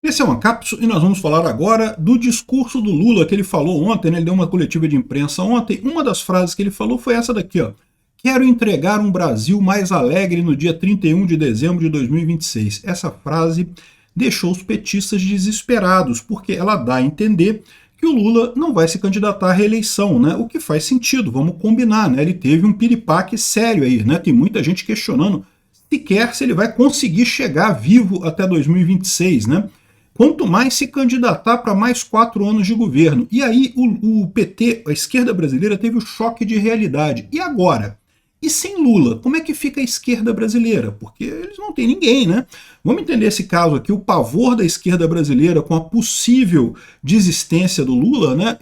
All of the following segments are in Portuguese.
Esse é uma cápsula e nós vamos falar agora do discurso do Lula que ele falou ontem, né? Ele deu uma coletiva de imprensa ontem. Uma das frases que ele falou foi essa daqui, ó. Quero entregar um Brasil mais alegre no dia 31 de dezembro de 2026. Essa frase deixou os petistas desesperados, porque ela dá a entender que o Lula não vai se candidatar à reeleição, né? O que faz sentido, vamos combinar, né? Ele teve um piripaque sério aí, né? Tem muita gente questionando sequer se ele vai conseguir chegar vivo até 2026, né? Quanto mais se candidatar para mais 4 anos de governo. E aí o PT, a esquerda brasileira, teve o choque de realidade. E agora? E sem Lula, como é que fica a esquerda brasileira? Porque eles não têm ninguém, né? Vamos entender esse caso aqui, o pavor da esquerda brasileira com a possível desistência do Lula, né?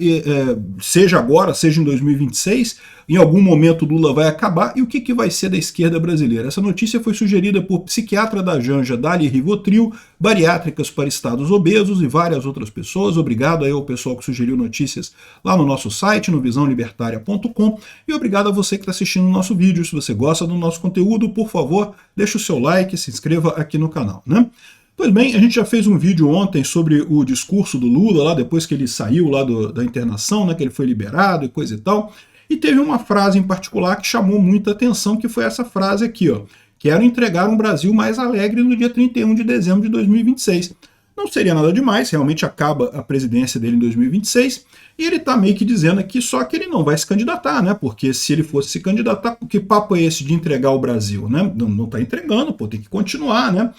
Seja agora, seja em 2026, em algum momento o Lula vai acabar, e o que vai ser da esquerda brasileira? Essa notícia foi sugerida por psiquiatra da Janja, Dali Rivotril, bariátricas para estados obesos e várias outras pessoas. Obrigado aí ao pessoal que sugeriu notícias lá no nosso site, no visãolibertaria.com, e obrigado a você que está assistindo o nosso vídeo. Se você gosta do nosso conteúdo, por favor, deixe o seu like, se inscreva aqui no canal, né? Pois bem, a gente já fez um vídeo ontem sobre o discurso do Lula, lá depois que ele saiu lá da internação, né, que ele foi liberado e coisa e tal. E teve uma frase em particular que chamou muita atenção, que foi essa frase aqui, ó. Quero entregar um Brasil mais alegre no dia 31 de dezembro de 2026. Não seria nada demais, realmente acaba a presidência dele em 2026, e ele está meio que dizendo aqui só que ele não vai se candidatar, né? Porque se ele fosse se candidatar, que papo é esse de entregar o Brasil, né? Não está entregando, pô, tem que continuar, né?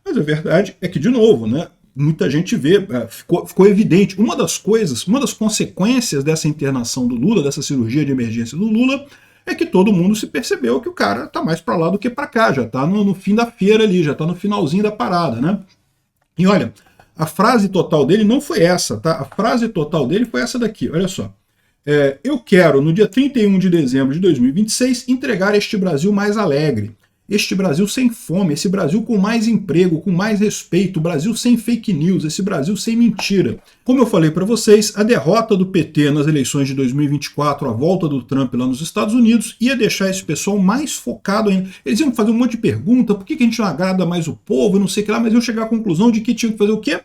Mas a verdade é que, de novo, né? Muita gente vê, ficou evidente. Uma das consequências dessa internação do Lula, dessa cirurgia de emergência do Lula, é que todo mundo se percebeu que o cara está mais para lá do que para cá, já está no fim da feira ali, já está no finalzinho da parada, né? E olha, a frase total dele não foi essa, tá? A frase total dele foi essa daqui, olha só. Eu quero, no dia 31 de dezembro de 2026, entregar este Brasil mais alegre. Este Brasil sem fome, esse Brasil com mais emprego, com mais respeito, o Brasil sem fake news, esse Brasil sem mentira. Como eu falei para vocês, a derrota do PT nas eleições de 2024, a volta do Trump lá nos Estados Unidos, ia deixar esse pessoal mais focado ainda. Eles iam fazer um monte de pergunta, por que a gente não agrada mais o povo, não sei o que lá, mas iam chegar à conclusão de que tinham que fazer o quê?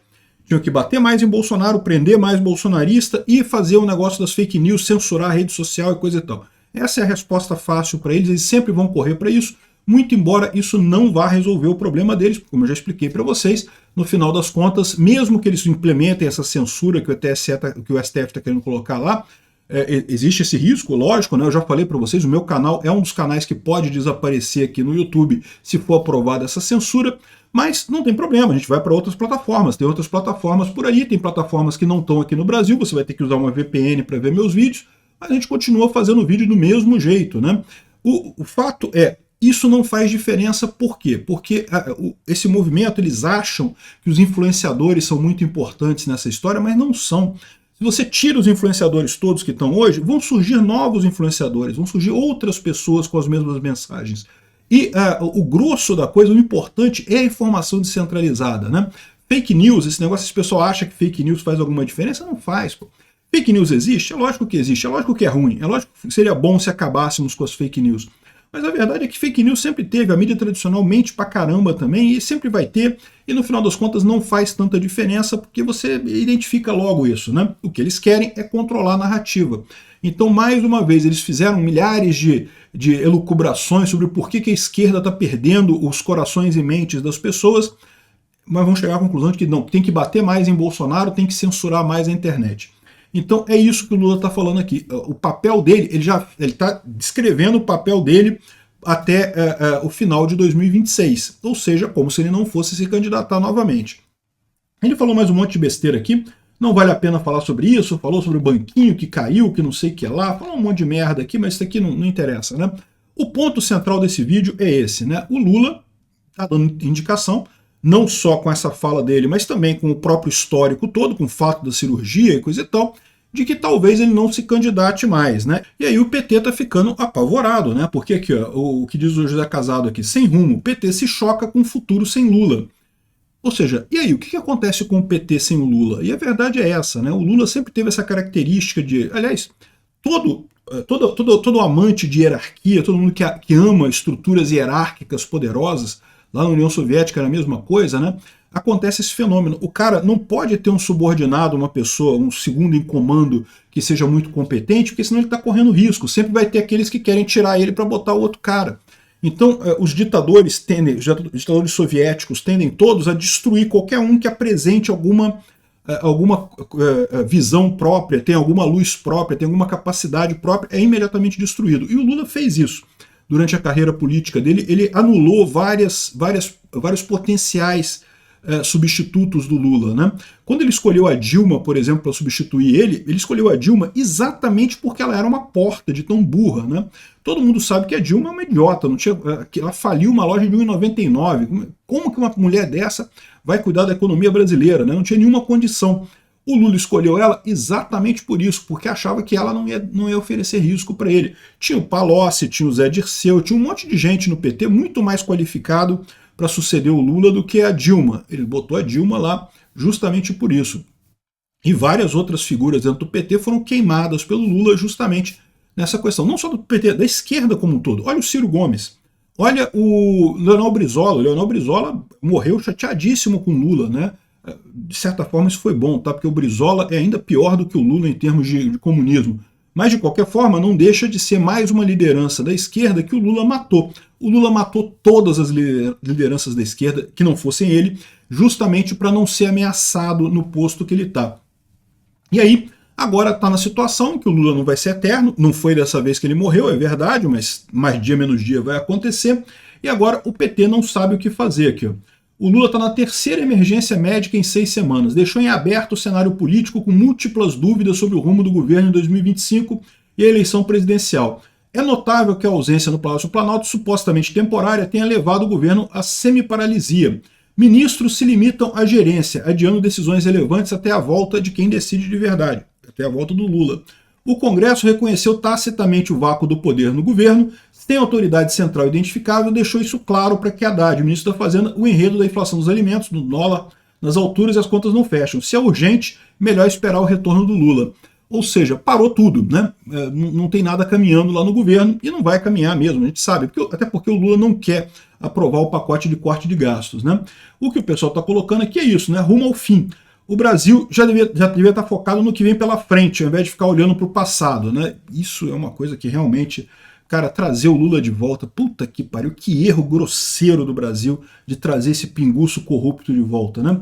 Tinham que bater mais em Bolsonaro, prender mais bolsonarista e fazer o negócio das fake news, censurar a rede social e coisa e tal. Essa é a resposta fácil para eles sempre vão correr para isso, muito embora isso não vá resolver o problema deles, como eu já expliquei para vocês, no final das contas, mesmo que eles implementem essa censura que o STF está querendo colocar lá, existe esse risco, lógico, né? Eu já falei para vocês, o meu canal é um dos canais que pode desaparecer aqui no YouTube se for aprovada essa censura, mas não tem problema, a gente vai para outras plataformas, tem outras plataformas por aí, tem plataformas que não estão aqui no Brasil, você vai ter que usar uma VPN para ver meus vídeos, mas a gente continua fazendo vídeo do mesmo jeito, né? O fato é, isso não faz diferença, por quê? Porque esse movimento, eles acham que os influenciadores são muito importantes nessa história, mas não são. Se você tira os influenciadores todos que estão hoje, vão surgir novos influenciadores, vão surgir outras pessoas com as mesmas mensagens. E o grosso da coisa, o importante é a informação descentralizada, né? Fake news, esse negócio, esse pessoal acha que fake news faz alguma diferença, não faz, pô. Fake news existe? É lógico que existe, é lógico que é ruim, é lógico que seria bom se acabássemos com as fake news. Mas a verdade é que fake news sempre teve, a mídia tradicional mente pra caramba também, e sempre vai ter, e no final das contas não faz tanta diferença, porque você identifica logo isso, né? O que eles querem é controlar a narrativa. Então, mais uma vez, eles fizeram milhares de elucubrações sobre por que a esquerda está perdendo os corações e mentes das pessoas, mas vão chegar à conclusão de que não, tem que bater mais em Bolsonaro, tem que censurar mais a internet. Então é isso que o Lula está falando aqui. O papel dele, ele está descrevendo o papel dele até o final de 2026. Ou seja, como se ele não fosse se candidatar novamente. Ele falou mais um monte de besteira aqui. Não vale a pena falar sobre isso. Falou sobre o banquinho que caiu, que não sei o que lá. Falou um monte de merda aqui, mas isso aqui não interessa, né? O ponto central desse vídeo é esse, né? O Lula está dando indicação, não só com essa fala dele, mas também com o próprio histórico todo, com o fato da cirurgia e coisa e tal, de que talvez ele não se candidate mais, né? E aí o PT tá ficando apavorado, né? Porque aqui, ó, o que diz o José Casado aqui, sem rumo, o PT se choca com o futuro sem Lula. Ou seja, e aí, o que acontece com o PT sem o Lula? E a verdade é essa, né? O Lula sempre teve essa característica de, aliás, todo amante de hierarquia, todo mundo que ama estruturas hierárquicas poderosas, lá na União Soviética era a mesma coisa, né? acontece esse fenômeno. O cara não pode ter um subordinado, uma pessoa, um segundo em comando que seja muito competente, porque senão ele está correndo risco. Sempre vai ter aqueles que querem tirar ele para botar o outro cara. Então, os ditadores tendem, os ditadores soviéticos tendem todos a destruir qualquer um que apresente alguma visão própria, tem alguma luz própria, tem alguma capacidade própria, é imediatamente destruído. E o Lula fez isso. Durante a carreira política dele, ele anulou vários potenciais substitutos do Lula, né? Quando ele escolheu a Dilma, por exemplo, para substituir ele escolheu a Dilma exatamente porque ela era uma porta de tão burra, né? Todo mundo sabe que a Dilma é uma idiota, não tinha, ela faliu uma loja de 1,99. Como que uma mulher dessa vai cuidar da economia brasileira, né? Não tinha nenhuma condição. O Lula escolheu ela exatamente por isso, porque achava que ela não ia oferecer risco para ele. Tinha o Palocci, tinha o Zé Dirceu, tinha um monte de gente no PT muito mais qualificado para suceder o Lula do que a Dilma. Ele botou a Dilma lá justamente por isso. E várias outras figuras dentro do PT foram queimadas pelo Lula justamente nessa questão. Não só do PT, da esquerda como um todo. Olha o Ciro Gomes. Olha o Leonel Brizola. O Leonel Brizola morreu chateadíssimo com o Lula, né? De certa forma isso foi bom, tá? Porque o Brizola é ainda pior do que o Lula em termos de comunismo. Mas, de qualquer forma, não deixa de ser mais uma liderança da esquerda que o Lula matou. O Lula matou todas as lideranças da esquerda, que não fossem ele, justamente para não ser ameaçado no posto que ele está. E aí, agora está na situação que o Lula não vai ser eterno, não foi dessa vez que ele morreu, é verdade, mas mais dia menos dia vai acontecer, e agora o PT não sabe o que fazer aqui. O Lula está na terceira emergência médica em 6 semanas, deixou em aberto o cenário político com múltiplas dúvidas sobre o rumo do governo em 2025 e a eleição presidencial. É notável que a ausência no Palácio do Planalto, supostamente temporária, tenha levado o governo à semiparalisia. Ministros se limitam à gerência, adiando decisões relevantes até a volta de quem decide de verdade, até a volta do Lula. O Congresso reconheceu tacitamente o vácuo do poder no governo, sem autoridade central identificável, deixou isso claro para que Haddad, o ministro da Fazenda, o enredo da inflação dos alimentos, do dólar nas alturas e as contas não fecham. Se é urgente, melhor esperar o retorno do Lula. Ou seja, parou tudo, né? Não tem nada caminhando lá no governo e não vai caminhar mesmo, a gente sabe, até porque o Lula não quer aprovar o pacote de corte de gastos, né? O que o pessoal está colocando aqui é isso, né? Rumo ao fim. O Brasil já devia estar focado no que vem pela frente, ao invés de ficar olhando para o passado, né? Isso é uma coisa que realmente, cara, trazer o Lula de volta, puta que pariu, que erro grosseiro do Brasil de trazer esse pinguço corrupto de volta, né?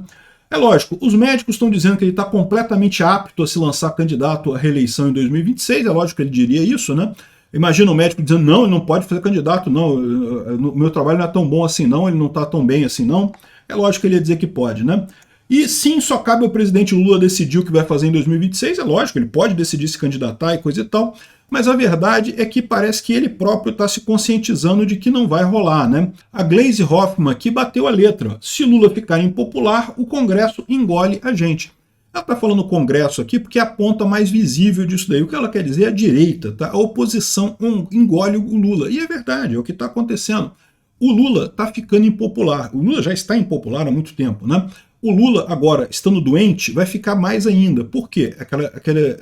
É lógico, os médicos estão dizendo que ele está completamente apto a se lançar candidato à reeleição em 2026, é lógico que ele diria isso, né? Imagina o médico dizendo, não, ele não pode fazer candidato, não, o meu trabalho não é tão bom assim não, ele não está tão bem assim não. É lógico que ele ia dizer que pode, né? E sim, só cabe ao presidente Lula decidir o que vai fazer em 2026, é lógico, ele pode decidir se candidatar e coisa e tal, mas a verdade é que parece que ele próprio está se conscientizando de que não vai rolar, né? A Gleisi Hoffmann aqui bateu a letra, se Lula ficar impopular, o Congresso engole a gente. Ela está falando Congresso aqui porque é a ponta mais visível disso daí. O que ela quer dizer é a direita, tá? A oposição engole o Lula. E é verdade, é o que está acontecendo. O Lula está ficando impopular. O Lula já está impopular há muito tempo, né? O Lula, agora, estando doente, vai ficar mais ainda. Por quê?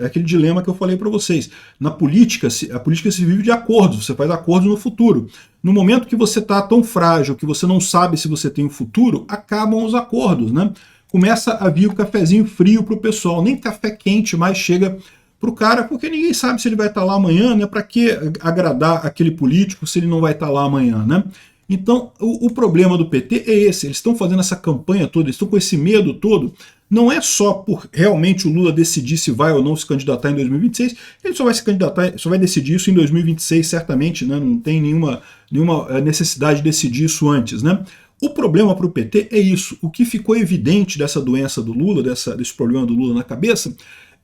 Aquele dilema que eu falei para vocês. Na política, a política se vive de acordos, você faz acordos no futuro. No momento que você está tão frágil, que você não sabe se você tem um futuro, acabam os acordos, né? Começa a vir o cafezinho frio para o pessoal. Nem café quente mais chega para o cara, porque ninguém sabe se ele vai estar lá amanhã, né? Para que agradar aquele político se ele não vai estar lá amanhã, né? Então, o problema do PT é esse, eles estão fazendo essa campanha toda, eles estão com esse medo todo, não é só por realmente o Lula decidir se vai ou não se candidatar em 2026, ele só vai se candidatar, só vai decidir isso em 2026 certamente, né? Não tem nenhuma necessidade de decidir isso antes, né? O problema para o PT é isso, o que ficou evidente dessa doença do Lula, desse problema do Lula na cabeça,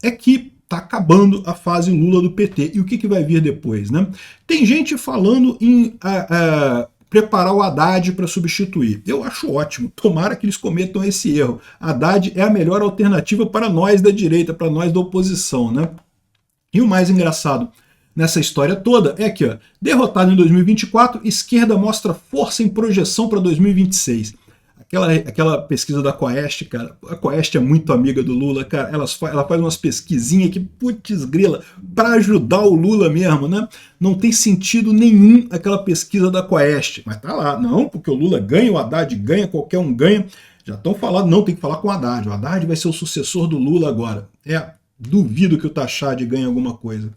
é que está acabando a fase Lula do PT, e o que vai vir depois, né? Tem gente falando em preparar o Haddad para substituir. Eu acho ótimo, tomara que eles cometam esse erro. Haddad é a melhor alternativa para nós da direita, para nós da oposição, né? E o mais engraçado nessa história toda é que, ó, derrotado em 2024, esquerda mostra força em projeção para 2026. Aquela pesquisa da Quaest, cara, a Quaest é muito amiga do Lula, cara, ela faz umas pesquisinhas que, putz grila, para ajudar o Lula mesmo, né? Não tem sentido nenhum aquela pesquisa da Quaest, mas tá lá, não, porque o Lula ganha, o Haddad ganha, qualquer um ganha, Já estão falando, não, tem que falar com o Haddad. O Haddad vai ser o sucessor do Lula agora. Duvido que o Tachad ganhe alguma coisa.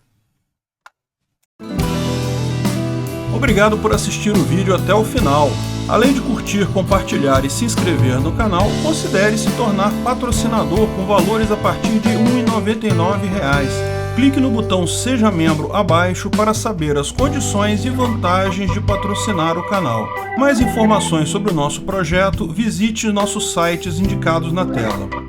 Obrigado por assistir o vídeo até o final. Além de curtir, compartilhar e se inscrever no canal, considere se tornar patrocinador com valores a partir de R$ 1,99. Clique no botão Seja Membro abaixo para saber as condições e vantagens de patrocinar o canal. Mais informações sobre o nosso projeto, visite nossos sites indicados na tela.